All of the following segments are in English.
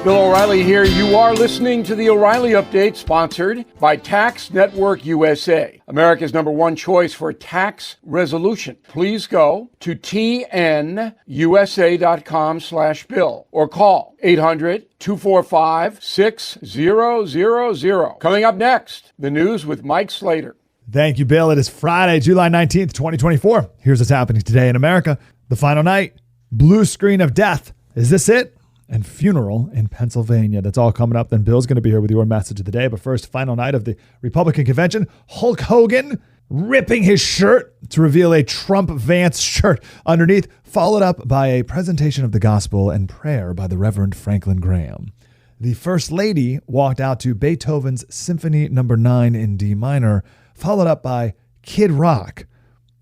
Bill O'Reilly here. You are listening to the O'Reilly Update, sponsored by Tax Network USA, America's #1 choice for tax resolution. Please go to tnusa.com/bill or call 800-245-6000. Coming up next, the news with Mike Slater. Thank you, Bill. It is Friday, July 19th, 2024. Here's what's happening today in America. The final night, blue screen of death. Is this it? And funeral in Pennsylvania. That's all coming up. Then Bill's going to be here with your message of the day. But first, final night of the Republican convention. Hulk Hogan ripping his shirt to reveal a Trump-Vance shirt underneath, followed up by a presentation of the gospel and prayer by the Reverend Franklin Graham. The First Lady walked out to Beethoven's Symphony No. 9 in D minor, followed up by Kid Rock,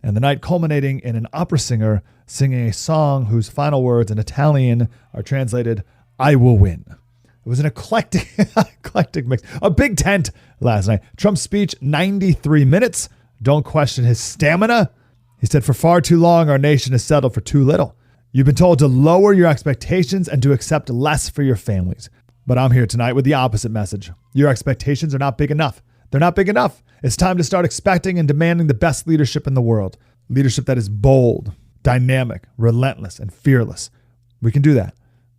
and the night culminating in an opera singer singing a song whose final words in Italian are translated, "I will win." It was an eclectic mix. A big tent last night. Trump's speech, 93 minutes. Don't question his stamina. He said, "For far too long, our nation has settled for too little. You've been told to lower your expectations and to accept less for your families. But I'm here tonight with the opposite message. Your expectations are not big enough. They're not big enough. It's time to start expecting and demanding the best leadership in the world. Leadership that is bold, dynamic, relentless, and fearless. We can do that.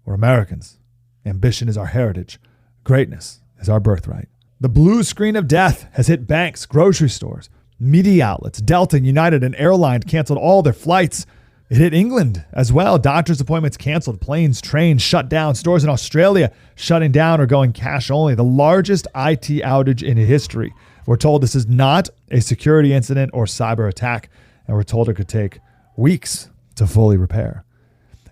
We're Americans. Ambition is our heritage. Greatness is our birthright." The blue screen of death has hit banks, grocery stores, media outlets. Delta, United, and airlines canceled all their flights. It hit England as well. Doctor's appointments canceled, planes, trains shut down, stores in Australia shutting down or going cash only. The largest IT outage in history. We're told this is not a security incident or cyber attack, and we're told it could take weeks to fully repair.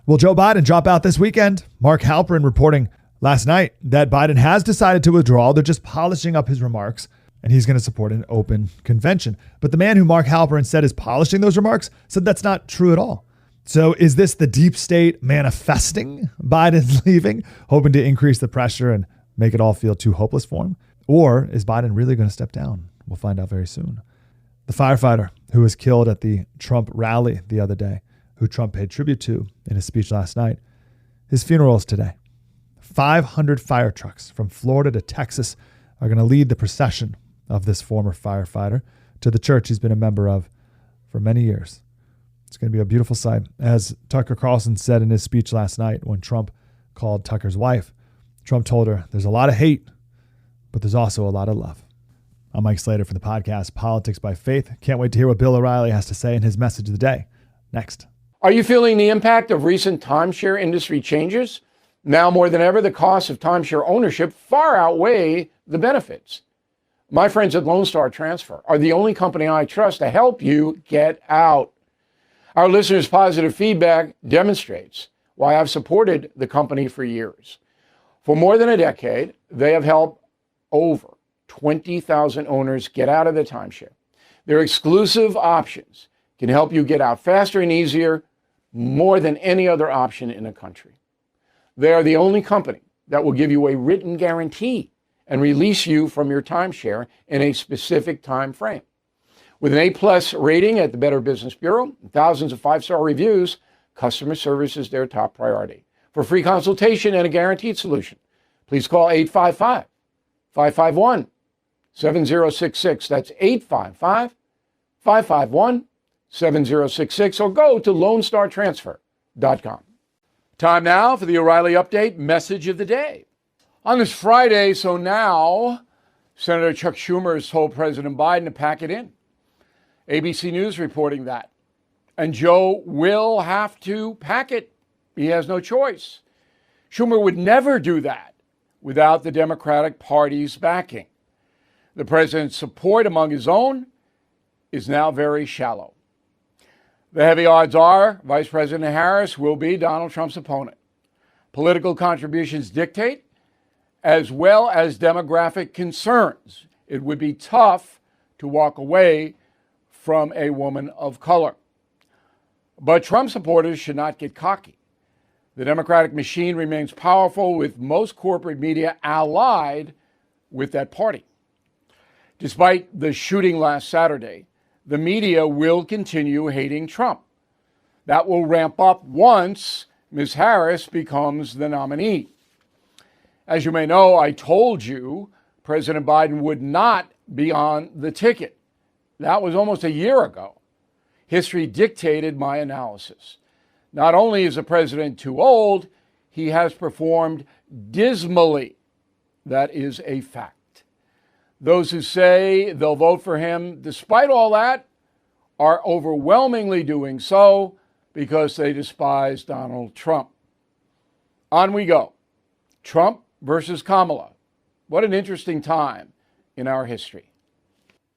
Will Joe Biden drop out this weekend? Mark Halperin reporting last night that Biden has decided to withdraw. They're just polishing up his remarks, and he's going to support an open convention. But the man who Mark Halperin said is polishing those remarks said that's not true at all. So is this the deep state manifesting Biden's leaving, hoping to increase the pressure and make it all feel too hopeless for him? Or is Biden really going to step down? We'll find out very soon. The firefighter who was killed at the Trump rally the other day, who Trump paid tribute to in his speech last night, his funeral is today. 500 fire trucks from Florida to Texas are going to lead the procession of this former firefighter to the church he's been a member of for many years. It's going to be a beautiful sight. As Tucker Carlson said in his speech last night when Trump called Tucker's wife, Trump told her, "There's a lot of hate, but there's also a lot of love." I'm Mike Slater for the podcast Politics by Faith. Can't wait to hear what Bill O'Reilly has to say in his message of the day. Next. Are you feeling the impact of recent timeshare industry changes? Now more than ever, the costs of timeshare ownership far outweigh the benefits. My friends at Lone Star Transfer are the only company I trust to help you get out. Our listeners' positive feedback demonstrates why I've supported the company for years. For more than a decade, they have helped over 20,000 owners get out of the timeshare. Their exclusive options can help you get out faster and easier, more than any other option in the country. They are the only company that will give you a written guarantee and release you from your timeshare in a specific time frame. With an A+ rating at the Better Business Bureau and thousands of 5-star reviews, customer service is their top priority. For free consultation and a guaranteed solution, please call 855-551-7066. That's 855-551-7066, or go to LoneStarTransfer.com. Time now for the O'Reilly Update message of the day. On this Friday, so now, Senator Chuck Schumer has told President Biden to pack it in. ABC News reporting that. And Joe will have to pack it. He has no choice. Schumer would never do that without the Democratic Party's backing. The president's support among his own is now very shallow. The heavy odds are Vice President Harris will be Donald Trump's opponent. Political contributions dictate, as well as demographic concerns. It would be tough to walk away from a woman of color. But Trump supporters should not get cocky. The Democratic machine remains powerful, with most corporate media allied with that party. Despite the shooting last Saturday, the media will continue hating Trump. That will ramp up once Ms. Harris becomes the nominee. As you may know, I told you President Biden would not be on the ticket. That was almost a year ago. History dictated my analysis. Not only is the president too old, he has performed dismally. That is a fact. Those who say they'll vote for him, despite all that, are overwhelmingly doing so because they despise Donald Trump. On we go. Trump versus Kamala. What an interesting time in our history.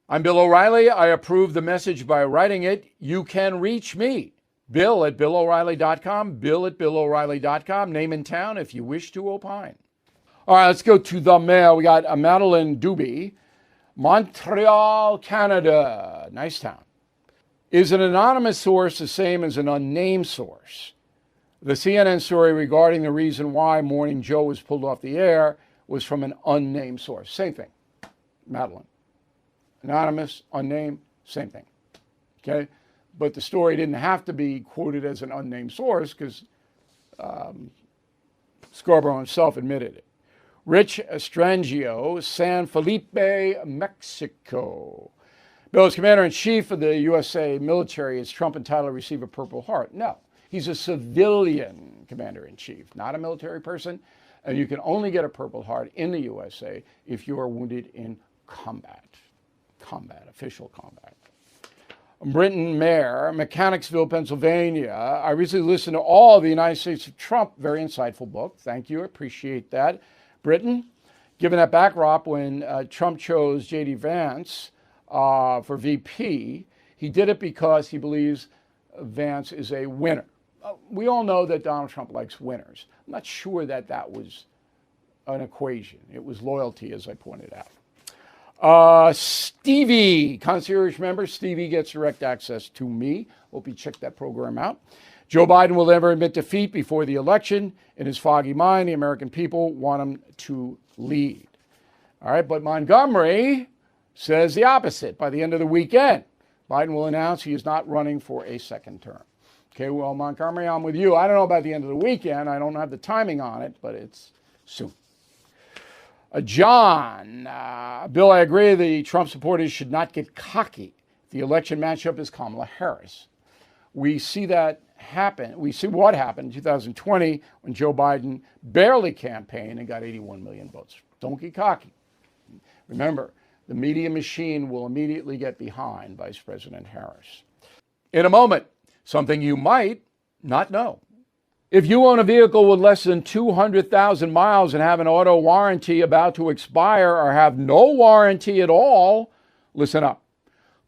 I'm Bill O'Reilly. I approve the message by writing it. You can reach me, Bill at BillO'Reilly.com, Bill at BillO'Reilly.com, name and town if you wish to opine. All right, let's go to the mail. We got Madeline Doobie, Montreal, Canada. Nice town. Is an anonymous source the same as an unnamed source? The CNN story regarding the reason why Morning Joe was pulled off the air was from an unnamed source. Same thing, Madeline. Anonymous, unnamed, same thing. Okay? But the story didn't have to be quoted as an unnamed source because Scarborough himself admitted it. Rich Estrangio, San Felipe, Mexico. Bill, as Commander-in-Chief of the USA military, is Trump entitled to receive a Purple Heart? No. He's a civilian Commander-in-Chief, not a military person. And you can only get a Purple Heart in the USA if you are wounded in combat, official combat. Britton Mayer, Mechanicsville, Pennsylvania. I recently listened to all of the United States of Trump. Very insightful book. Thank you. Appreciate that. Britain, given that backdrop, when Trump chose J.D. Vance for VP, he did it because he believes Vance is a winner. We all know that Donald Trump likes winners. I'm not sure that that was an equation. It was loyalty, as I pointed out. Stevie, concierge member. Stevie gets direct access to me. Hope you checked that program out. Joe Biden will never admit defeat before the election. In his foggy mind, the American people want him to lead. All right, but Montgomery says the opposite. By the end of the weekend, Biden will announce he is not running for a second term. Okay, well, Montgomery, I'm with you. I don't know about the end of the weekend. I don't have the timing on it, but it's soon. John, Bill, I agree the Trump supporters should not get cocky. The election matchup is Kamala Harris. We see that happen. We see what happened in 2020 when Joe Biden barely campaigned and got 81 million votes. Don't get cocky. Remember, the media machine will immediately get behind Vice President Harris. In a moment, something you might not know. If you own a vehicle with less than 200,000 miles and have an auto warranty about to expire or have no warranty at all, listen up.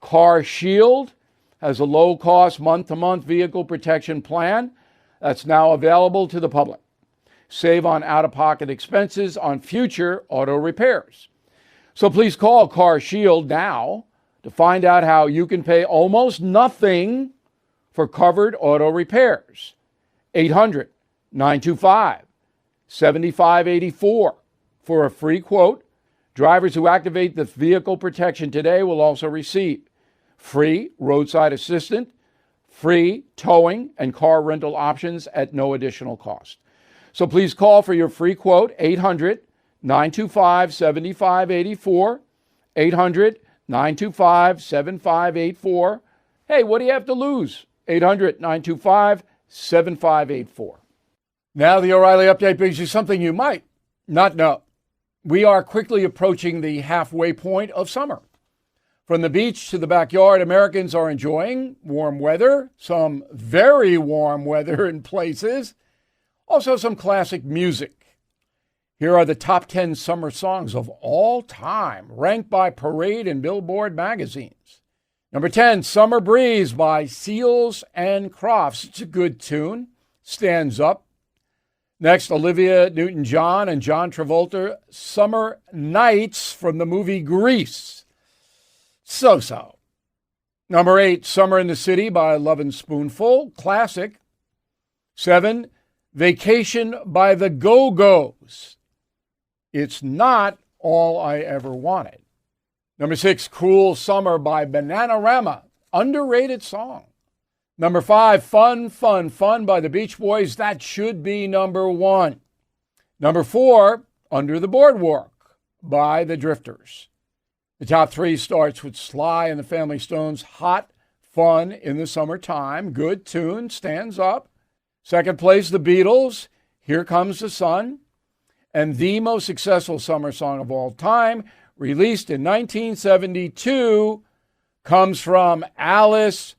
Car Shield has a low-cost month-to-month vehicle protection plan that's now available to the public. Save on out-of-pocket expenses on future auto repairs. So please call Car Shield now to find out how you can pay almost nothing for covered auto repairs. 800-925-7584 for a free quote. Drivers who activate the vehicle protection today will also receive free roadside assistance, free towing, and car rental options at no additional cost. So please call for your free quote, 800-925-7584, 800-925-7584. Hey, what do you have to lose? 800-925-7584. Now the O'Reilly Update brings you something you might not know. We are quickly approaching the halfway point of summer. From the beach to the backyard, Americans are enjoying warm weather, some very warm weather in places, also some classic music. Here are the top 10 summer songs of all time, ranked by Parade and Billboard magazines. Number 10, Summer Breeze by Seals and Crofts. It's a good tune. Stands up. Next, Olivia Newton-John and John Travolta, Summer Nights from the movie Grease. So-so. Number 8, Summer in the City by Lovin' Spoonful. Classic. 7, Vacation by the Go-Go's. It's not all I ever wanted. Number 6, Cruel Summer by Bananarama. Underrated song. Number 5, Fun, Fun, Fun by the Beach Boys. That should be number 1. Number 4, Under the Boardwalk by the Drifters. The top three starts with Sly and the Family Stone's Hot Fun in the Summertime. Good tune, stands up. Second place, the Beatles, Here Comes the Sun. And the most successful summer song of all time, released in 1972, comes from Alice.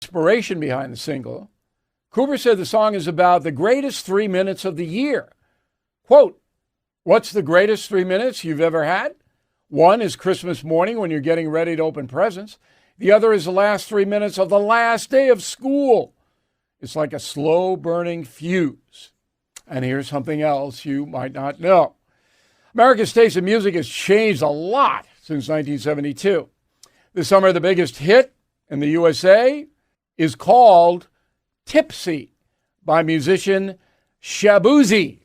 Inspiration behind the single. Cooper said the song is about the greatest 3 minutes of the year. Quote, "What's the greatest 3 minutes you've ever had? One is Christmas morning when you're getting ready to open presents. The other is the last 3 minutes of the last day of school. It's like a slow burning fuse." And here's something else you might not know. America's taste in music has changed a lot since 1972. This summer, the biggest hit in the USA is called Tipsy by musician Shabuzi.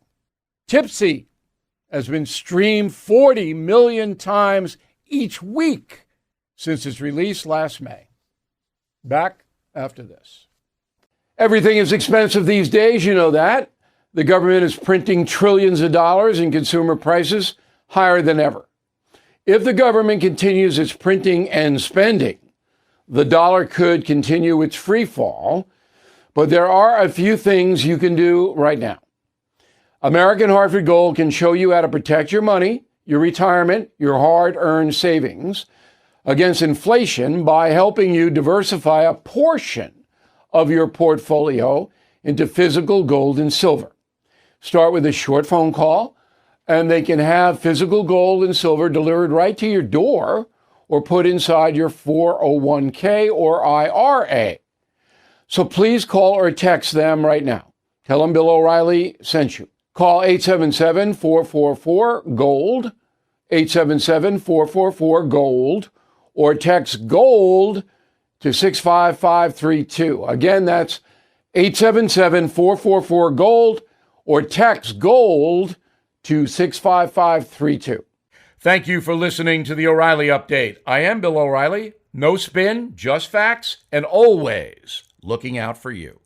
Tipsy has been streamed 40 million times each week since its release last May. Back after this. Everything is expensive these days, you know that. The government is printing trillions of dollars and consumer prices higher than ever. If the government continues its printing and spending, the dollar could continue its free fall, but there are a few things you can do right now. American Hartford Gold can show you how to protect your money, your retirement, your hard-earned savings against inflation by helping you diversify a portion of your portfolio into physical gold and silver. Start with a short phone call, and they can have physical gold and silver delivered right to your door or put inside your 401k or IRA. So please call or text them right now. Tell them Bill O'Reilly sent you. Call 877-444-GOLD, 877-444-GOLD, or text GOLD to 65532. Again, that's 877-444-GOLD, or text GOLD to 65532. Thank you for listening to the O'Reilly Update. I am Bill O'Reilly. No spin, just facts, and always looking out for you.